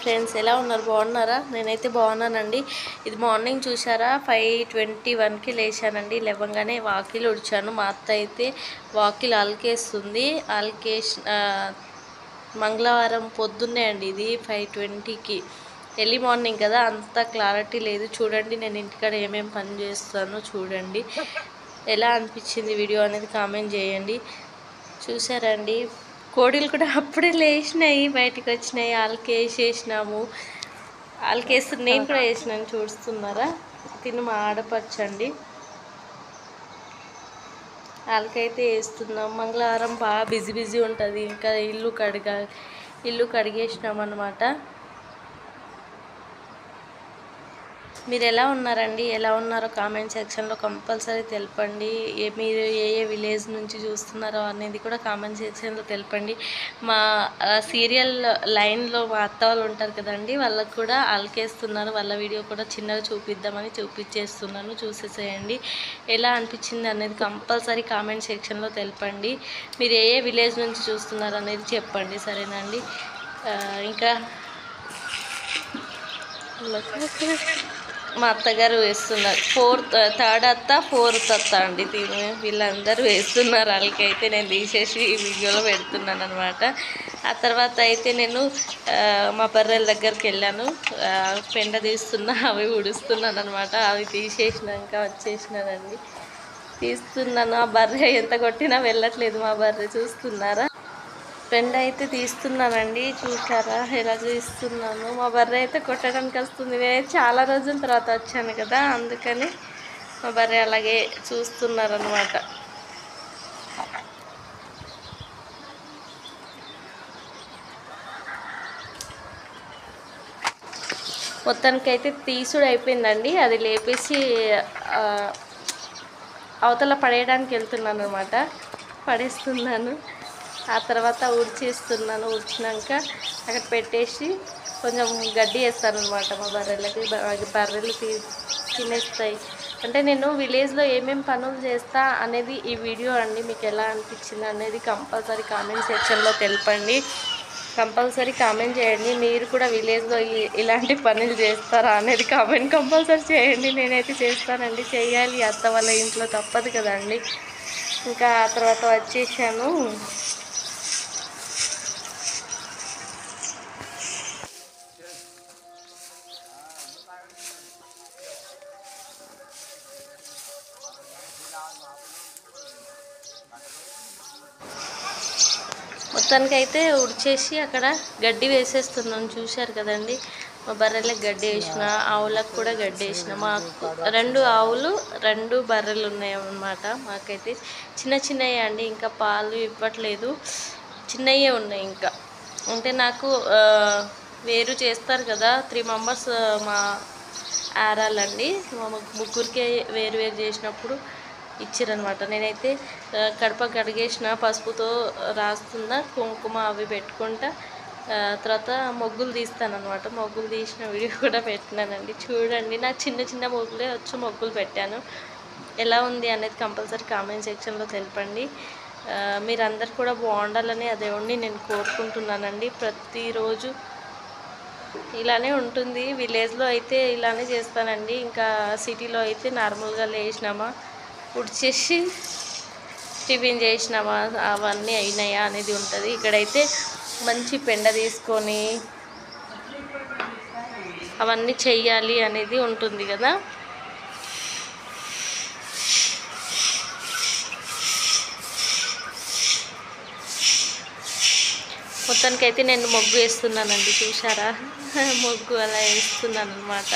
Friends ఎలా ఉన్నారు? బాగున్నారా? నేనైతే బాగున్నానండి. ఇది మార్నింగ్ చూసారా 5:21కి లేచానండి. లేవగానే వాకిలు ఉడిచాను. మా అత్త అయితే వాకిలు అలికేస్తుంది. మంగళవారం పొద్దున్నే అండి, ఇది 5:20కి. ఎర్లీ మార్నింగ్ కదా, అంత క్లారిటీ లేదు. చూడండి నేను ఇంటికాడ ఏమేమి పని చేస్తానో చూడండి. ఎలా అనిపించింది వీడియో అనేది కామెంట్ చేయండి. చూసారండి, కోడిలు కూడా అప్పుడే లేచినాయి, బయటకు వచ్చినాయి. ఆలకేసేసినాము. ఆలకేస్తుంది, నేను కూడా వేసినాను. చూస్తున్నారా, తిని మా ఆడపరచండి. ఆలకైతే వేస్తున్నాం. మంగళవారం బాగా బిజీ ఉంటుంది. ఇంకా ఇల్లు కడిగేసినాం అన్నమాట. మీరు ఎలా ఉన్నారండి? ఎలా ఉన్నారో కామెంట్ సెక్షన్లో కంపల్సరీ తెలపండి. మీరు ఏ విలేజ్ నుంచి చూస్తున్నారో అనేది కూడా కామెంట్ సెక్షన్లో తెలపండి. మా సీరియల్ లైన్లో మా అత్త వాళ్ళు ఉంటారు కదండి, వాళ్ళకు కూడా అలకేస్తున్నారు. వాళ్ళ వీడియో కూడా చిన్నగా చూపిద్దామని చూపించేస్తున్నాను. చూసేసేయండి. ఎలా అనిపించింది అనేది కంపల్సరీ కామెంట్ సెక్షన్లో తెలపండి. మీరు ఏ విలేజ్ నుంచి చూస్తున్నారు అనేది చెప్పండి, సరేనండి? ఇంకా మా అత్తగారు వేస్తున్నారు. థర్డ్ అత్త, ఫోర్త్ అత్త అండి. వీళ్ళందరూ వేస్తున్నారు. వాళ్ళకైతే నేను తీసేసి ఈ వీడియోలో పెడుతున్నాను అనమాట. ఆ తర్వాత అయితే నేను మా బర్రెల దగ్గరికి వెళ్ళాను. పెండ తీస్తున్నా, అవి ఉడుస్తున్నాను అనమాట. అవి తీసేసినాక వచ్చేసినానండి. తీస్తున్నాను. ఆ బర్రె ఎంత కొట్టినా వెళ్ళట్లేదు. మా బర్రె చూస్తున్నారా? పెండ అయితే తీస్తున్నానండి. చూసారా ఎలా తీస్తున్నాను? మా బర్రె అయితే కొట్టడానికి వస్తుంది. నేను చాలా రోజుల తర్వాత వచ్చాను కదా, అందుకని మా బర్రె అలాగే చూస్తున్నారనమాట. మొత్తానికైతే తీసుడు అయిపోయిందండి. అది లేపేసి అవతల పడేయడానికి వెళ్తున్నాను అనమాట. పడేస్తున్నాను. ఆ తర్వాత ఉడిచేస్తున్నాను. ఉడిచినాక అక్కడ పెట్టేసి కొంచెం గడ్డి వేస్తాను అనమాట మా బర్రెలకి. బర్రెలు తినేస్తాయి. అంటే నేను విలేజ్లో ఏమేమి పనులు చేస్తా అనేది ఈ వీడియో అండి. మీకు ఎలా అనిపించింది అనేది కంపల్సరీ కామెంట్ సెక్షన్లో తెలపండి. కంపల్సరీ కామెంట్ చేయండి. మీరు కూడా విలేజ్లో ఇలాంటి పనులు చేస్తారా అనేది కామెంట్ కంపల్సరీ చేయండి. నేనైతే చేస్తానండి. చేయాలి, అత్త వాళ్ళ ఇంట్లో తప్పదు కదండి. ఇంకా ఆ తర్వాత వచ్చేసాను. మొత్తానికి అయితే ఉడిచేసి అక్కడ గడ్డి వేసేస్తున్నాను. చూశారు కదండి, మా బర్రెలకు గడ్డి వేసిన, ఆవులకు కూడా గడ్డి వేసిన. మాకు 2 ఆవులు 2 బర్రెలు ఉన్నాయి అన్నమాట. మాకైతే చిన్నవి అండి, ఇంకా పాలు ఇవ్వట్లేదు. చిన్నవే ఉన్నాయి ఇంకా. అంటే నాకు వేరు చేస్తారు కదా, 3 మెంబర్స్ మా ఆరాలండి. మా ముగ్గురికి వేరు చేసినప్పుడు ఇచ్చిరనమాట. నేనైతే కడప కడిగేసిన, పసుపుతో రాస్తున్నా, కుంకుమ అవి పెట్టుకుంటా. తర్వాత మొగ్గులు తీస్తానమాట. మొగ్గులు తీసిన వీడియో కూడా పెట్టినానండి. చూడండి, నాకు చిన్న మొగ్గులే వచ్చి మొగ్గులు పెట్టాను. ఎలా ఉంది అనేది కంపల్సరీ కామెంట్ సెక్షన్లో తెలపండి. మీరందరు కూడా బాగుండాలని ఆ దేవుణ్ణి నేను కోరుకుంటున్నానండి. ప్రతిరోజు ఇలానే ఉంటుంది. విలేజ్లో అయితే ఇలానే చేస్తానండి. ఇంకా సిటీలో అయితే నార్మల్గా లేచినామా, ఉడిచేసి టిఫిన్ చేసినామా, అవన్నీ అయినాయా అనేది ఉంటుంది. ఇక్కడైతే మంచి పెండ తీసుకొని అవన్నీ చెయ్యాలి అనేది ఉంటుంది కదా. మొత్తానికైతే నేను మొగ్గు వేస్తున్నానండి. చూసారా, మొగ్గు అలా వేస్తున్నాను అనమాట.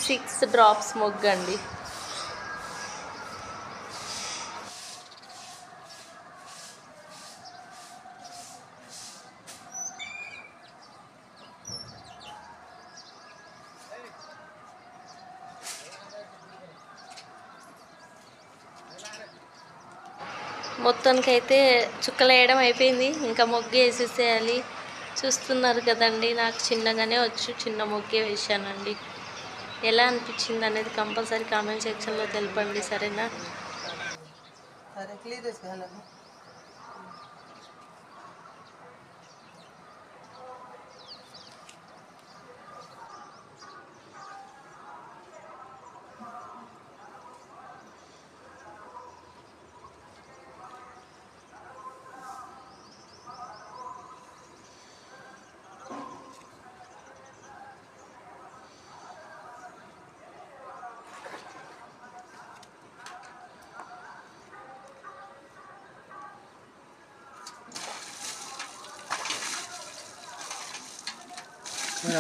సిక్స్ డ్రాప్స్ మొగ్గు అండి. మొత్తానికైతే చుక్కలు వేయడం అయిపోయింది. ఇంకా మొగ్గు వేసేసేయాలి. చూస్తున్నారు కదండి, నాకు చిన్నగానే వచ్చు, చిన్న ముగ్గే వేసానండి. ఎలా అనిపించింది అనేది కంపల్సరీ కామెంట్ సెక్షన్లో తెలపండి, సరేనా?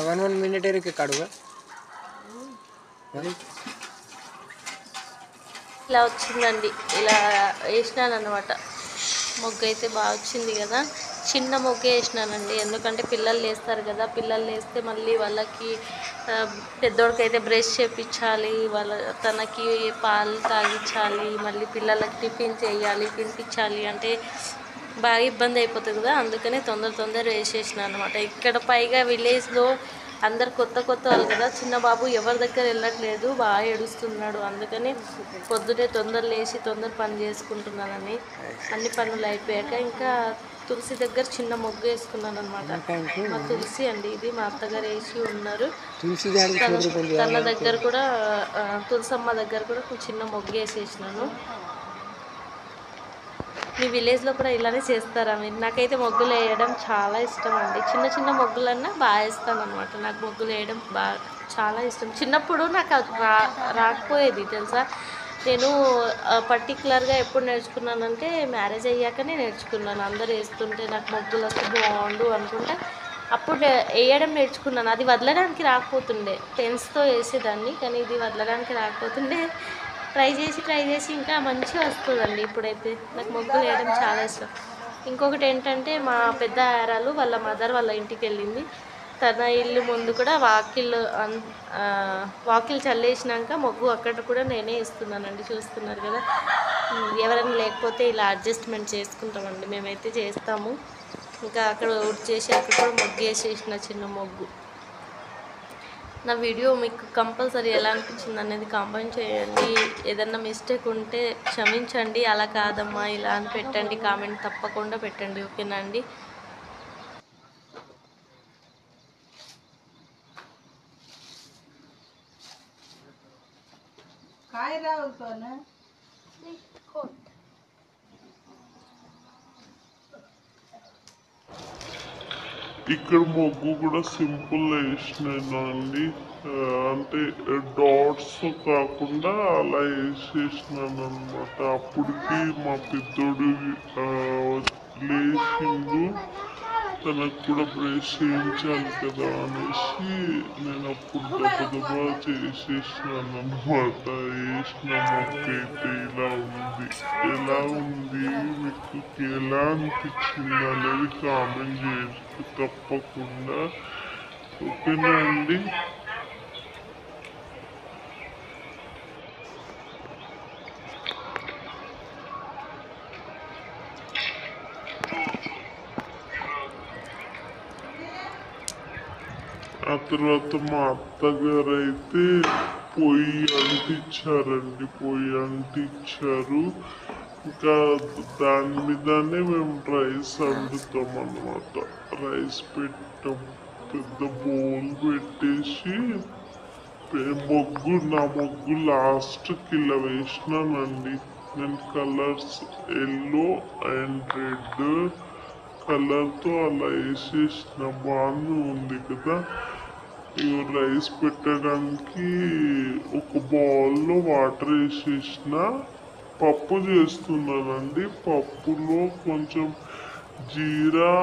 वन वन मिनिट रे काढू ఇలా వచ్చిందండి, ఇలా వేసినాను అనమాట. మొగ్గు అయితే బాగా వచ్చింది కదా. చిన్న మొగ్గే వేసినానండి, ఎందుకంటే పిల్లలు లేస్తారు కదా. పిల్లలు లేస్తే మళ్ళీ వాళ్ళకి పెద్దోడికి అయితే బ్రష్ చేయించాలి, తనకి పాలు తాగించాలి, మళ్ళీ పిల్లలకి టిఫిన్ చేయాలి, తినిపించాలి అంటే బాగా ఇబ్బంది అయిపోతుంది కదా. అందుకనే తొందర వేసేసిన అనమాట. ఇక్కడ పైగా విలేజ్లో అందరు కొత్త వాళ్ళు కదా. చిన్న బాబు ఎవరి దగ్గర వెళ్ళట్లేదు, బాగా ఏడుస్తున్నాడు. అందుకని పొద్దునే తొందర లేచి తొందర పని చేసుకుంటున్నానని అన్ని పనులు అయిపోయాక ఇంకా తులసి దగ్గర చిన్న మొగ్గు వేసుకున్నాను అనమాట. మా తులసి అండి ఇది, మా అత్తగారు వేసి ఉన్నారు. తన దగ్గర కూడా తులసమ్మ దగ్గర కూడా చిన్న మొగ్గు వేసేసినాను. మీ విలేజ్లో కూడా ఇలానే చేస్తారా మీరు? నాకైతే మొగ్గులు వేయడం చాలా ఇష్టం అండి. చిన్న మొగ్గులన్నా బాగా వేస్తాను అనమాట. నాకు మొగ్గులు వేయడం చాలా ఇష్టం. చిన్నప్పుడు నాకు రాకపోయేది తెలుసా. నేను పర్టికులర్గా ఎప్పుడు నేర్చుకున్నానంటే మ్యారేజ్ అయ్యాకనే నేర్చుకున్నాను. అందరు వేస్తుంటే నాకు మొగ్గులు వస్తే బాగుండు అనుకుంటే అప్పుడు వేయడం నేర్చుకున్నాను. అది వదలడానికి రాకపోతుండే. పెన్స్తో వేసేదాన్ని, కానీ ఇది వదలడానికి రాకపోతుండే. ట్రై చేసి ఇంకా మంచిగా వస్తుందండి. ఇప్పుడైతే నాకు మొగ్గులు వేయడం చాలా ఇష్టం. ఇంకొకటి ఏంటంటే, మా పెద్ద ఆరాలు వాళ్ళ మదర్ వాళ్ళ ఇంటికి వెళ్ళింది. తన ఇల్లు ముందు కూడా వాకిల్ చల్లేసినాక మొగ్గు అక్కడ కూడా నేనే ఇస్తున్నానండి. చూస్తున్నారు కదా. ఎవరైనా లేకపోతే ఇలా అడ్జస్ట్మెంట్ చేసుకుంటామండి, మేమైతే చేస్తాము. ఇంకా అక్కడ చేసి అక్కడ కూడా మొగ్గు వేసేసిన చిన్న మొగ్గు. నా వీడియో మీకు కంపల్సరీ ఎలా అనిపించింది అనేది కామెంట్ చేయండి. ఏదన్నా మిస్టేక్ ఉంటే క్షమించండి. అలా కాదమ్మా ఇలా అని పెట్టండి, కామెంట్ తప్పకుండా పెట్టండి, ఓకేనా అండి? ఇక్కడ మొగ్గు కూడా సింపుల్ వేసినాను అండి. అంటే డాట్స్ కాకుండా అలా వేసేసినాను అనమాట. అప్పటికి మా పెద్దోడు లేచిండు, తనకు కూడా బ్రష్ చేయించాలి కదా అనేసి నేను అప్పుడు దెబ్బ చేసేసినాను అనమాట. వేసిన మొక్క అయితే ఇలా ఉంది. ఎలా ఉంది, మీకు ఎలా అనిపించింది అనేది కామెంట్ చేసి తప్పకుండా, ఓకేనా అండి? ఆ తర్వాత మా అత్తగారు అయితే పొయ్యి అంటించారు. ఇంకా దాని మీదనే మేము రైస్ వండుతాం అన్నమాట. రైస్ పెట్టాం, పెద్ద బౌల్ పెట్టేసి నా మొగ్గు లాస్ట్కి ఇలా వేసినానండి. నేను కలర్స్ ఎల్లో అండ్ రెడ్ కలర్తో అలా వేసేసిన. బాగానే ఉంది కదా. రైస్ పెట్టడానికి ఒక బౌల్లో వాటర్ వేసేసిన. పప్పు చేస్తున్నానండి. పప్పులో కొంచెం జీరా,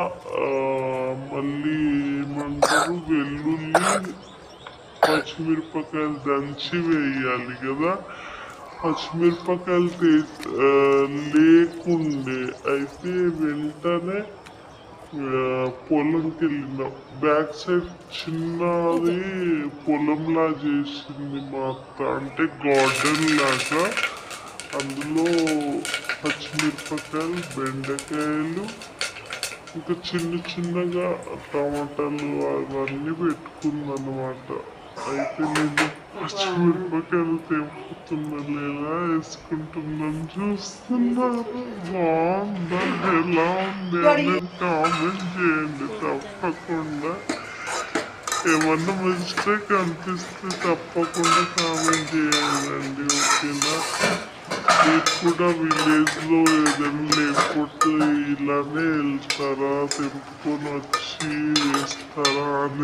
మళ్ళీ ఏమంటారు, వెల్లుల్లి, పచ్చిమిరపకాయలు దంచి వేయాలి కదా. పచ్చిమిరపకాయలు లేకుండే అయితే వెంటనే పొలంకి వెళ్ళిన. బ్యాక్ సైడ్ చిన్నది పొలంలా చేసింది మా అత్త, అంటే గార్డెన్ లాగా. అందులో పచ్చిమిరపకాయలు, బెండకాయలు, ఇంకా చిన్న చిన్నగా టమాటాలు అవన్నీ పెట్టుకుందన్నమాట. అయితే నేను పచ్చిమిరపకాయలు తెంపుతున్నా లేదా వేసుకుంటున్నాను. చూస్తున్నారు బాగుందా ఎలా ఉంది అనేది కామెంట్ చేయండి తప్పకుండా. ఏమన్నా మిస్టేక్ అనిపిస్తే తప్పకుండా కామెంట్ చేయండి. ఓకేనా? మీకు కూడా విలేజ్లో ఏదైనా లేకపోతే ఇలానే వెళ్తారా, తెంపుకొని వచ్చి వేస్తారా అని